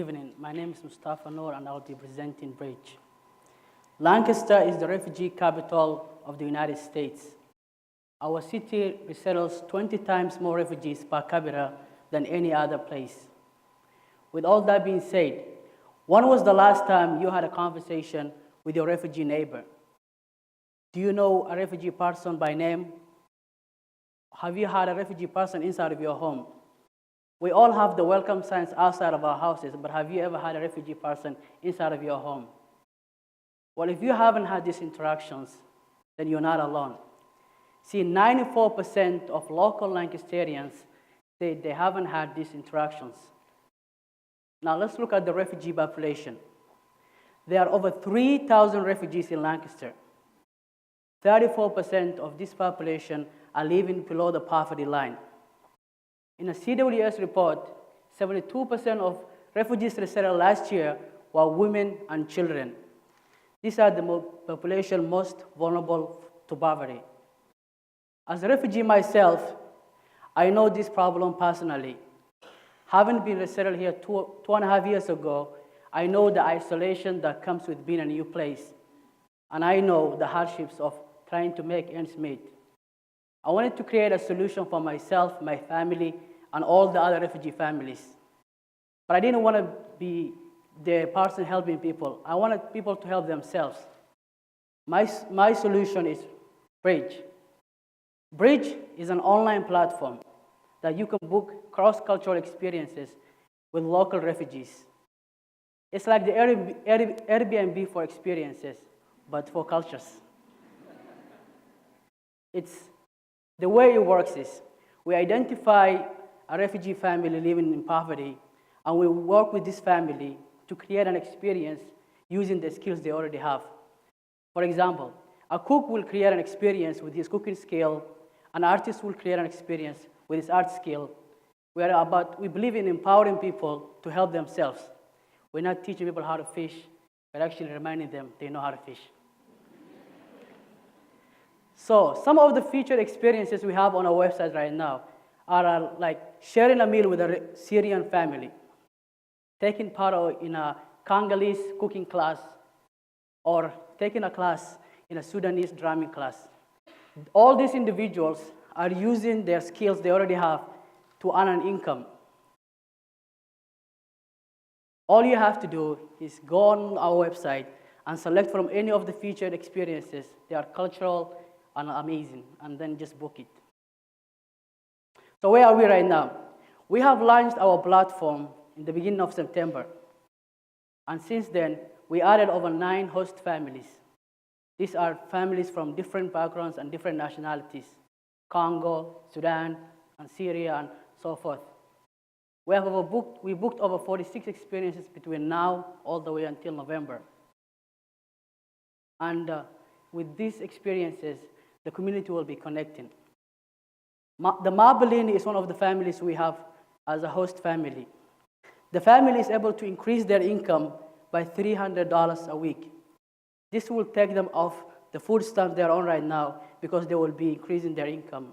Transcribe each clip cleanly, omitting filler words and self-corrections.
evening. My name is Mustafa Noor, and I'll be presenting Bridge. Lancaster is the refugee capital of the United States. Our city resettles 20 times more refugees per capita than any other place. With all that being said, when was the last time you had a conversation with your refugee neighbor? Do you know a refugee person by name? Have you had a refugee person inside of your home? We all have the welcome signs outside of our houses, but have you ever had a refugee person inside of your home? Well, if you haven't had these interactions, then you're not alone. See, 94% of local Lancasterians say they haven't had these interactions. Now let's look at the refugee population. There are over 3,000 refugees in Lancaster. 34% of this population are living below the poverty line. In a CWS report, 72% of refugees resettled last year were women and children. These are the population most vulnerable to poverty. As a refugee myself, I know this problem personally. Having been resettled here 2.5 years ago, I know the isolation that comes with being in a new place. And I know the hardships of trying to make ends meet. I wanted to create a solution for myself, my family, and all the other refugee families. But I didn't want to be the person helping people. I wanted people to help themselves. My solution is Bridge. Bridge is an online platform that you can book cross-cultural experiences with local refugees. It's like the Airbnb for experiences, but for cultures. The way it works is, we identify a refugee family living in poverty, and we work with this family to create an experience using the skills they already have. For example, a cook will create an experience with his cooking skill, an artist will create an experience with his art skill. We believe in empowering people to help themselves. We're not teaching people how to fish, we're actually reminding them they know how to fish. So some of the featured experiences we have on our website right now are like sharing a meal with a Syrian family, taking part in a Congolese cooking class, or taking a class in a Sudanese drumming class. All these individuals are using their skills they already have to earn an income. All you have to do is go on our website and select from any of the featured experiences. They are cultural and amazing, and then just book it. So where are we right now? We have launched our platform in the beginning of September. And since then, we added over 9 host families. These are families from different backgrounds and different nationalities: Congo, Sudan, and Syria, and so forth. We booked over 46 experiences between now all the way until November. And with these experiences, the community will be connecting. The Mabelini is one of the families we have as a host family. The family is able to increase their income by $300 a week. This will take them off the food stamps they're on right now, because they will be increasing their income.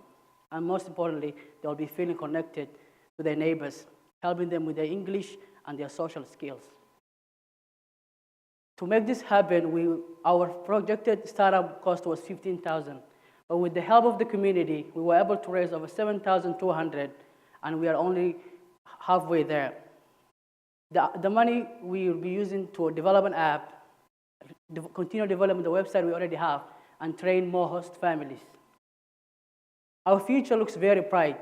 And most importantly, they'll be feeling connected to their neighbors, helping them with their English and their social skills. To make this happen, our projected startup cost was $15,000. But with the help of the community, we were able to raise over $7,200, and we are only halfway there. The money we will be using to develop an app, continue developing the website we already have, and train more host families. Our future looks very bright.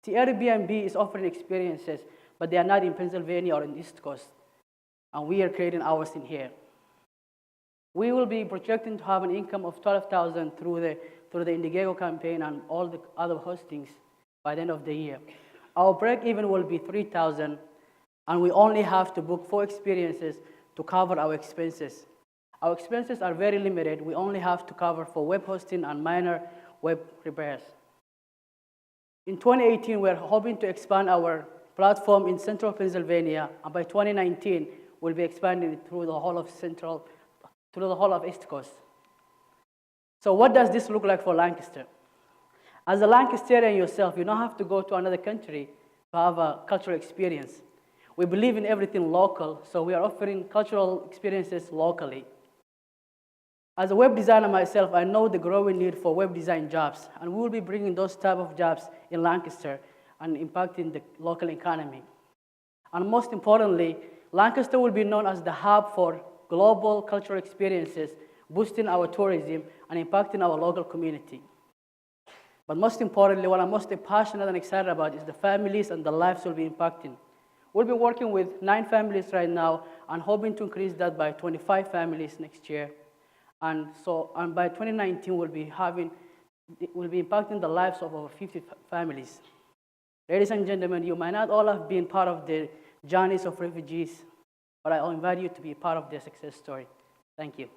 The Airbnb is offering experiences, but they are not in Pennsylvania or in the East Coast, and we are creating ours in here. We will be projecting to have an income of $12,000 through the Indiegogo campaign and all the other hostings by the end of the year. Our break-even will be $3,000, and we only have to book 4 experiences to cover our expenses. Our expenses are very limited. We only have to cover for web hosting and minor web repairs. In 2018, we're hoping to expand our platform in central Pennsylvania, and by 2019, we'll be expanding it through the whole of East Coast. So what does this look like for Lancaster? As a Lancasterian yourself, you don't have to go to another country to have a cultural experience. We believe in everything local, so we are offering cultural experiences locally. As a web designer myself, I know the growing need for web design jobs, and we will be bringing those type of jobs in Lancaster and impacting the local economy. And most importantly, Lancaster will be known as the hub for global cultural experiences, boosting our tourism and impacting our local community. But most importantly, what I'm most passionate and excited about is the families and the lives we'll be impacting. We'll be working with 9 families right now and hoping to increase that by 25 families next year. And by 2019, we'll be impacting the lives of over 50 families. Ladies and gentlemen, you might not all have been part of the journeys of refugees, but I invite you to be part of their success story. Thank you.